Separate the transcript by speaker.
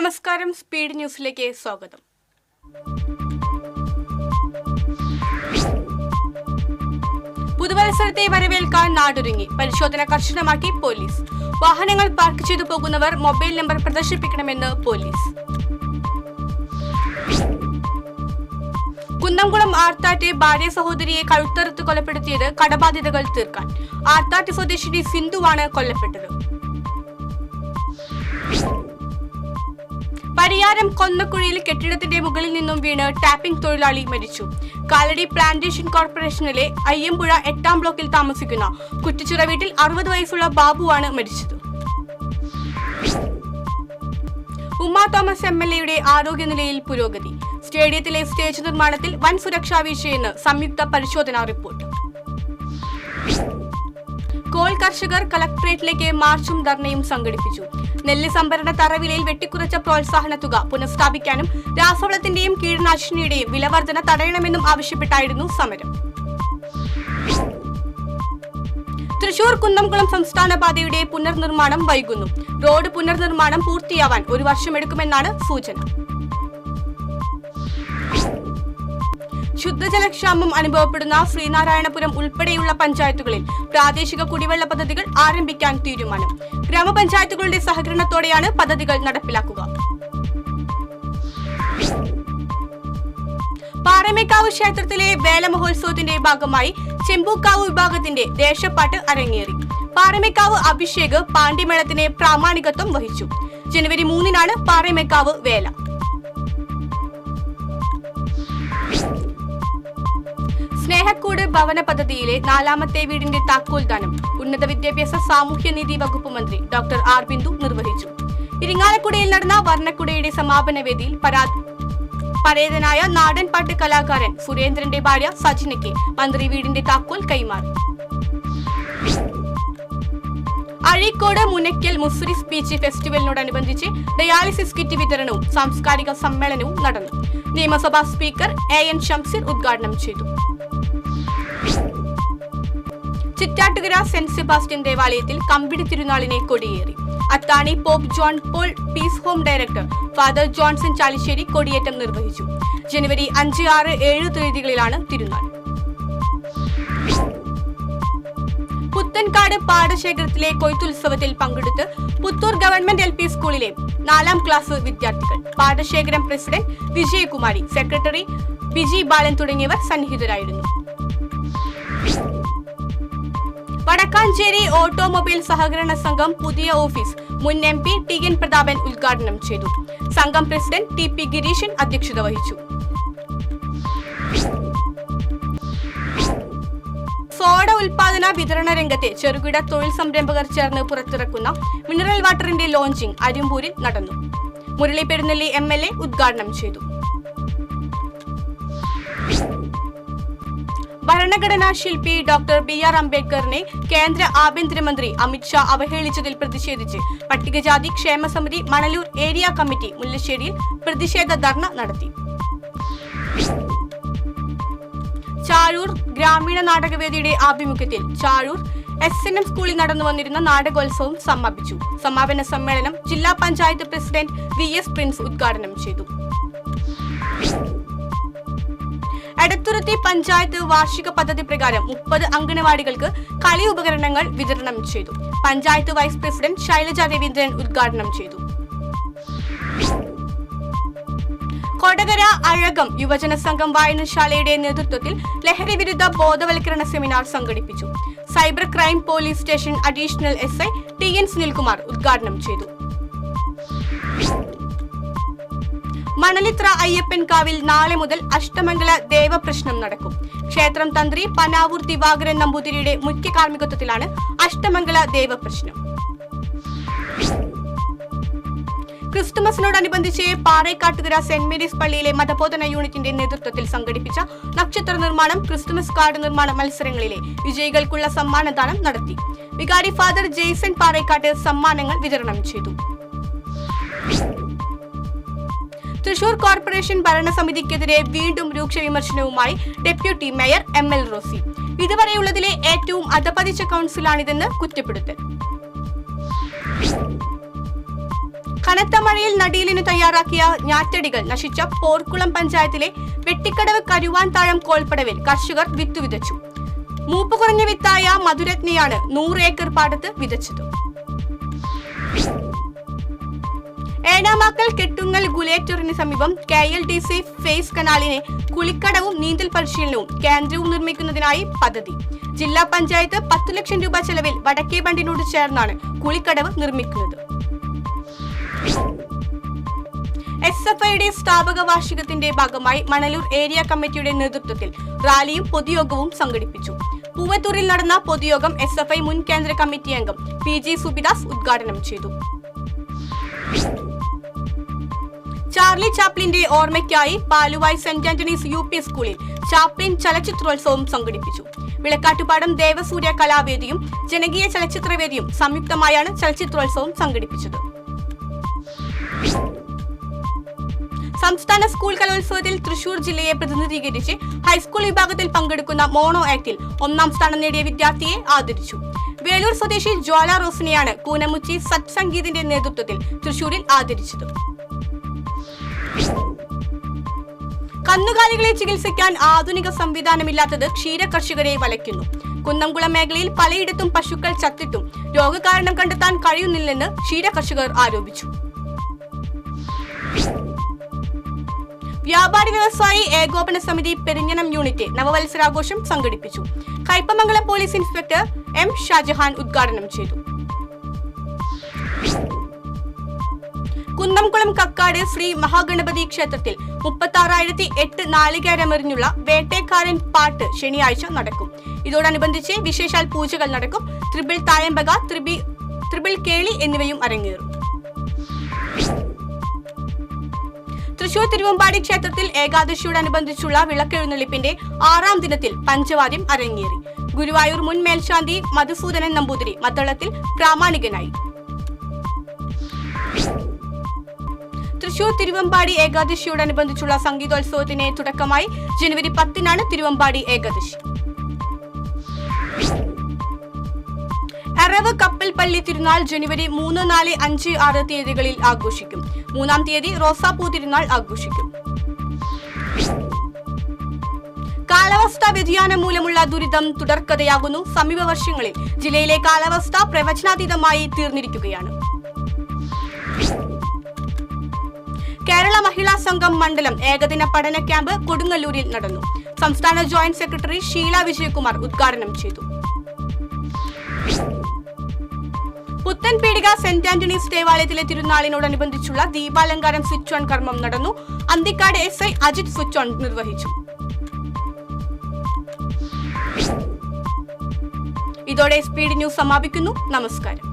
Speaker 1: നമസ്കാരം, സ്പീഡ് ന്യൂസിലേക്ക് സ്വാഗതം. പുതുവത്സരത്തെ വരവേൽക്കാൻ നാടൊരുങ്ങി. പരിശോധന കർശനമാക്കി പോലീസ്. വാഹനങ്ങൾ പാർക്ക് ചെയ്തു പോകുന്നവർ മൊബൈൽ നമ്പർ പ്രദർശിപ്പിക്കണമെന്ന് പോലീസ്. കുന്നംകുളം ആർത്താറ്റ് ഭാര്യ സഹോദരിയെ കഴുത്തറുത്ത് കൊലപ്പെടുത്തിയത് കടബാധ്യതകൾ തീർക്കാൻ. ആർത്താറ്റ് സ്വദേശിനി സിന്ധുവാണ് കൊല്ലപ്പെട്ടത്. പരിയാരം കൊന്നക്കുഴിയിൽ കെട്ടിടത്തിന്റെ മുകളിൽ നിന്നും വീണ് ടാപ്പിംഗ് തൊഴിലാളി മരിച്ചു. കാലടി പ്ലാന്റേഷൻ കോർപ്പറേഷനിലെ അയ്യമ്പുഴ 8ാം ബ്ലോക്കിൽ താമസിക്കുന്ന കുറ്റിച്ചിറ വീട്ടിൽ 60 വയസ്സുള്ള ബാബുവാണ് മരിച്ചത്. ഉമ്മ തോമസ് MLAയുടെ ആരോഗ്യനിലയിൽ പുരോഗതി. സ്റ്റേഡിയത്തിലെ സ്റ്റേജ് നിർമ്മാണത്തിൽ വൻ സുരക്ഷാ വീഴ്ചയെന്ന് സംയുക്ത പരിശോധനാ റിപ്പോർട്ട്. കോൾ കർഷകർ കളക്ടറേറ്റിലേക്ക് മാർച്ചും ധർണയും സംഘടിപ്പിച്ചു. നെല്ല് സംഭരണ തറവിലയിൽ വെട്ടിക്കുറച്ച പ്രോത്സാഹന തുക പുനഃസ്ഥാപിക്കാനും രാസവളത്തിന്റെയും കീടനാശിനിയുടെയും വിലവർധന തടയണമെന്നും ആവശ്യപ്പെട്ടായിരുന്നു സമരം. തൃശൂർ കുന്നംകുളം സംസ്ഥാന പാതയുടെ പുനർനിർമ്മാണം വൈകുന്നു. റോഡ് പുനർനിർമ്മാണം പൂർത്തിയാവാൻ 1 വർഷമെടുക്കുമെന്നാണ് സൂചന. ശുദ്ധജലക്ഷാമം അനുഭവപ്പെടുന്ന ശ്രീനാരായണപുരം ഉൾപ്പെടെയുള്ള പഞ്ചായത്തുകളിൽ പ്രാദേശിക കുടിവെള്ള പദ്ധതികൾ ആരംഭിക്കാൻ തീരുമാനം. ഗ്രാമപഞ്ചായത്തുകളുടെ സഹകരണത്തോടെയാണ് പദ്ധതികൾ നടപ്പിലാക്കുക. പാറമേക്കാവ് ക്ഷേത്രത്തിലെ വേല മഹോത്സവത്തിന്റെ ഭാഗമായി ചെമ്പൂക്കാവ് വിഭാഗത്തിന്റെ ദേശപ്പാട്ട് അരങ്ങേറി. പാറമേക്കാവ് അഭിഷേക് പാണ്ഡിമേളത്തിന് പ്രാമാണികത്വം വഹിച്ചു. ജനുവരി 3-നാണ് പാറമേക്കാവ് വേല. സ്നേഹക്കൂട് ഭവന പദ്ധതിയിലെ 4ാമത്തെ വീടിന്റെ താക്കോൽദാനം ഉന്നത വിദ്യാഭ്യാസ സാമൂഹ്യനീതി വകുപ്പ് മന്ത്രി ഡോക്ടർ ആർ ബിന്ദു നിർവഹിച്ചു. ഇരിങ്ങാലക്കുടയിൽ നടന്ന വർണ്ണക്കുടയുടെ സമാപന വേദിയിൽ പരേതനായ നാടൻപാട്ട് കലാകാരൻ സുരേന്ദ്രന്റെ ഭാര്യ സജിനയ്ക്ക് മന്ത്രി വീടിന്റെ താക്കോൽ കൈമാറി. അഴീക്കോട് മുനയ്ക്കൽ മുസ്രിസ് ബീച്ച് ഫെസ്റ്റിവലിനോടനുബന്ധിച്ച് ഡയാലിസിസ് കിറ്റ് വിതരണവും സാംസ്കാരിക സമ്മേളനവും നടന്നു. നിയമസഭാ സ്പീക്കർ AN ഷംസീർ ഉദ്ഘാടനം ചെയ്തു. ചിറ്റാട്ടുകര സെന്റ് സെബാസ്റ്റ്യൻ ദേവാലയത്തിൽ കമ്പിടി തിരുനാളിനെ കൊടിയേറി. Athani Pope John Paul peace home director father Johnson Chalissery കൊടിയേറ്റം നിർവഹിച്ചു. ജനുവരി 5, 6, 7 തീയതികളിലാണ് തിരുനാൾ. പുത്തൻകാട് പാടശേഖരത്തിലെ കൊയ്ത്തുത്സവത്തിൽ പങ്കെടുത്ത് പുത്തൂർ ഗവൺമെന്റ് LP സ്കൂളിലെ 4ാം ക്ലാസ് വിദ്യാർത്ഥികൾ. പാടശേഖരം പ്രസിഡന്റ് വിജയകുമാരി, സെക്രട്ടറി ബിജി ബാലൻ തുടങ്ങിയവർ സന്നിഹിതരായിരുന്നു. വടക്കാഞ്ചേരി ഓട്ടോമൊബൈൽ സഹകരണ സംഘം പുതിയ ഓഫീസ് മുൻ MP TN പ്രതാപൻ ഉദ്ഘാടനം ചെയ്തു. സംഘം പ്രസിഡന്റ് TP ഗിരീശൻ അധ്യക്ഷത വഹിച്ചു. സോഡ ഉൽപാദന വിതരണ രംഗത്തെ ചെറുകിട തൊഴിൽ സംരംഭകർ ചേർന്ന് പുറത്തിറക്കുന്ന മിനറൽ വാട്ടറിന്റെ ലോഞ്ചിംഗ് അരിമ്പൂരിൽ നടന്നു. മുരളി പെരുന്നെല്ലി MLA ഉദ്ഘാടനം ചെയ്തു. ഭരണഘടനാ ശില്പി ഡോക്ടർ BR അംബേദ്കറിനെ കേന്ദ്ര ആഭ്യന്തരമന്ത്രി അമിത്ഷാ അവഹേളിച്ചതിൽ പ്രതിഷേധിച്ച് പട്ടികജാതി ക്ഷേമസമിതി മണലൂർ ഏരിയ കമ്മിറ്റി മുല്ലശ്ശേരിയിൽ പ്രതിഷേധ ധർണ നടത്തി. ചാഴൂർ ഗ്രാമീണ നാടകവേദിയുടെ ആഭിമുഖ്യത്തിൽ ചാഴൂർ SNM സ്കൂളിൽ നടന്നു വന്നിരുന്ന നാടകോത്സവം സമാപിച്ചു. സമാപന സമ്മേളനം ജില്ലാ പഞ്ചായത്ത് പ്രസിഡന്റ് VS പ്രിൻസ് ഉദ്ഘാടനം ചെയ്തു. എടത്തുരുത്തി പഞ്ചായത്ത് വാർഷിക പദ്ധതി പ്രകാരം 30 അംഗനവാടികൾക്ക് കളി ഉപകരണങ്ങൾ വിതരണം ചെയ്തു. പഞ്ചായത്ത് വൈസ് പ്രസിഡന്റ് ശൈലജ രവീന്ദ്രൻ ഉദ്ഘാടനം ചെയ്തു. കൊടകര അഴകം യുവജന സംഘം വായനശാലയുടെ നേതൃത്വത്തിൽ ലഹരി വിരുദ്ധ ബോധവൽക്കരണ സെമിനാർ സംഘടിപ്പിച്ചു. Cyber crime police station additional SI TN Sunilkumar ഉദ്ഘാടനം ചെയ്തു. മണലിത്ര അയ്യപ്പൻകാവിൽ നാളെ മുതൽ അഷ്ടമംഗല ദേവപ്രശ്നം നടക്കും. ക്ഷേത്രം തന്ത്രി പനാവൂർ ദിവാകരൻ നമ്പൂതിരിയുടെ മുഖ്യ കാർമ്മികത്വത്തിലാണ് അഷ്ടമംഗല ദേവപ്രശ്നം. ക്രിസ്തുമസിനോടനുബന്ധിച്ച് പാറേക്കാട്ടുകര സെന്റ് മേരീസ് പള്ളിയിലെ മതബോധന യൂണിറ്റിന്റെ നേതൃത്വത്തിൽ സംഘടിപ്പിച്ച നക്ഷത്ര നിർമ്മാണം, ക്രിസ്തുമസ് കാർഡ് നിർമ്മാണ മത്സരങ്ങളിലെ വിജയികൾക്കുള്ള സമ്മാനദാനം നടത്തി. വികാരി ഫാദർ ജെയ്സൺ പാറേക്കാട്ട് സമ്മാനങ്ങൾ വിതരണം ചെയ്തു. തൃശൂർ കോർപ്പറേഷൻ ഭരണസമിതിക്കെതിരെ വീണ്ടും രൂക്ഷ വിമർശനവുമായി ഡെപ്യൂട്ടി മേയർ ML റോസി. ഇതുവരെയുള്ളതിലെ ഏറ്റവും അധപതിച്ച കൗൺസിലാണിതെന്ന് കുറ്റപ്പെടുത്തൽ. കനത്ത മഴയിൽ നടീലിന് തയ്യാറാക്കിയ ഞാറ്റടികൾ നശിച്ച പോർക്കുളം പഞ്ചായത്തിലെ വെട്ടിക്കടവ് കരുവാൻതാഴം കോൾപ്പടവിൽ കർഷകർ വിത്ത് വിതച്ചു. മൂപ്പ് കുറഞ്ഞ വിത്തായ മധുരത്നിയാണ് 100 ഏക്കർ പാടത്ത് വിതച്ചത്. ഏനാമാക്കൽ കെട്ടുങ്ങൽ ഗുലേറ്ററിന് സമീപം KLDC ഫേസ് കനാലിനെ കുളിക്കടവും നീന്തൽ പരിശീലനവും കേന്ദ്രവും നിർമ്മിക്കുന്നതിനായി പദ്ധതി. ജില്ലാ പഞ്ചായത്ത് 10 ലക്ഷം രൂപ ചെലവിൽ വടക്കേ ബണ്ടിനോട് ചേർന്നാണ് കുളിക്കടവ് നിർമ്മിക്കുന്നത്. SFIയുടെ സ്ഥാപക വാർഷികത്തിന്റെ ഭാഗമായി മണലൂർ ഏരിയ കമ്മിറ്റിയുടെ നേതൃത്വത്തിൽ റാലിയും പൊതുയോഗവും സംഘടിപ്പിച്ചു. പൂവത്തൂരിൽ നടന്ന പൊതുയോഗം SFI മുൻ കേന്ദ്ര കമ്മിറ്റി അംഗം PG സുബിദാസ് ഉദ്ഘാടനം ചെയ്തു. ചാർലി ചാപ്ലിന്റെ ഓർമ്മയ്ക്കായി പാലുവായ് സെന്റ് ആന്റണീസ് UP സ്കൂളിൽ ചാപ്ലിൻ ചലച്ചിത്രോത്സവം സംഘടിപ്പിച്ചു. വിളക്കാട്ടുപാടം ദേവസൂര്യ കലാവേദിയും ജനകീയ ചലച്ചിത്രവേദിയും സംയുക്തമായാണ് ചലച്ചിത്രോത്സവം സംഘടിപ്പിച്ചത്. സംസ്ഥാന സ്കൂൾ കലോത്സവത്തിൽ തൃശൂർ ജില്ലയെ പ്രതിനിധീകരിച്ച് ഹൈസ്കൂൾ വിഭാഗത്തിൽ പങ്കെടുക്കുന്ന മോണോ ആക്ടിൽ 1ാം സ്ഥാനം നേടിയ വിദ്യാർത്ഥിയെ ആദരിച്ചു. വേലൂർ സ്വദേശി ജ്വാല റോസിനെയാണ് കൂനമുച്ചി സത് സംഗീതിന്റെ നേതൃത്വത്തിൽ തൃശൂരിൽ ആദരിച്ചത്. കന്നുകാലികളെ ചികിത്സിക്കാൻ ആധുനിക സംവിധാനമില്ലാത്തത് ക്ഷീര കർഷകരെ വലയ്ക്കുന്നു. കുന്നംകുളം മേഖലയിൽ പലയിടത്തും പശുക്കൾ ചത്തിട്ടും രോഗകാരണം കണ്ടെത്താൻ കഴിയുന്നില്ലെന്ന് ക്ഷീര കർഷകർ ആരോപിച്ചു. വ്യാപാരി വ്യവസായി ഏകോപന സമിതി പെരിഞ്ഞനം യൂണിറ്റ് നവവത്സരാഘോഷം സംഘടിപ്പിച്ചു. Kaipamangalam police inspector M Shajahan ഉദ്ഘാടനം ചെയ്തു. കുന്നംകുളം കക്കാട് ശ്രീ മഹാഗണപതി ക്ഷേത്രത്തിൽ 36,008 നാളികേരമെറിഞ്ഞുള്ള വേട്ടേക്കാരൻ പാട്ട് ശനിയാഴ്ച നടക്കും. ഇതോടനുബന്ധിച്ച് വിശേഷാൽ പൂജകൾ നടക്കും. ത്രിബിൾ തായമ്പക, ത്രിബിൾ കേളി എന്നിവയും അരങ്ങേറും. തൃശൂർ തിരുവമ്പാടി ക്ഷേത്രത്തിൽ ഏകാദശിയോടനുബന്ധിച്ചുള്ള വിളക്കെഴുന്നള്ളിപ്പിന്റെ 6ാം ദിനത്തിൽ പഞ്ചവാദ്യം അരങ്ങേറി. ഗുരുവായൂർ മുൻ മേൽശാന്തി മധുസൂദനൻ നമ്പൂതിരി മദ്ദളത്തിൽ പ്രാമാണികനായി. തൃശൂർ തിരുവമ്പാടി ഏകാദശിയോടനുബന്ധിച്ചുള്ള സംഗീതോത്സവത്തിന് തുടക്കമായി. ജനുവരി 10-നാണ് തിരുവമ്പാടി ഏകാദശി. അറവ് കപ്പൽപ്പള്ളി തിരുനാൾ ജനുവരി 3, 4, 5, 6 തീയതികളിൽ ആഘോഷിക്കും. 3-ാം തീയതി റോസാപ്പൂ തിരുനാൾ ആഘോഷിക്കും. കാലാവസ്ഥാ വ്യതിയാനം മൂലമുള്ള ദുരിതം തുടർക്കഥയാകുന്നു. സമീപ വർഷങ്ങളിൽ ജില്ലയിലെ കാലാവസ്ഥ പ്രവചനാതീതമായി തീർന്നിരിക്കുകയാണ്. കേരള മഹിളാ സംഘം മണ്ഡലം ഏകദിന പഠന ക്യാമ്പ് കൊടുങ്ങല്ലൂരിൽ നടന്നു. സംസ്ഥാന ജോയിന്റ് സെക്രട്ടറി ഷീല വിജയകുമാർ ഉദ്ഘാടനം ചെയ്തു. പുത്തൻപീടിക സെന്റ് ആന്റണീസ് ദേവാലയത്തിലെ തിരുനാളിനോടനുബന്ധിച്ചുള്ള ദീപാലങ്കാരം സ്വിച്ച് ഓൺ കർമ്മം നടന്നു. Anthikkad SI Ajith switch on നിർവഹിച്ചു. ഇതോടെ സ്പീഡ് ന്യൂസ് സമാപിക്കുന്നു. നമസ്കാരം.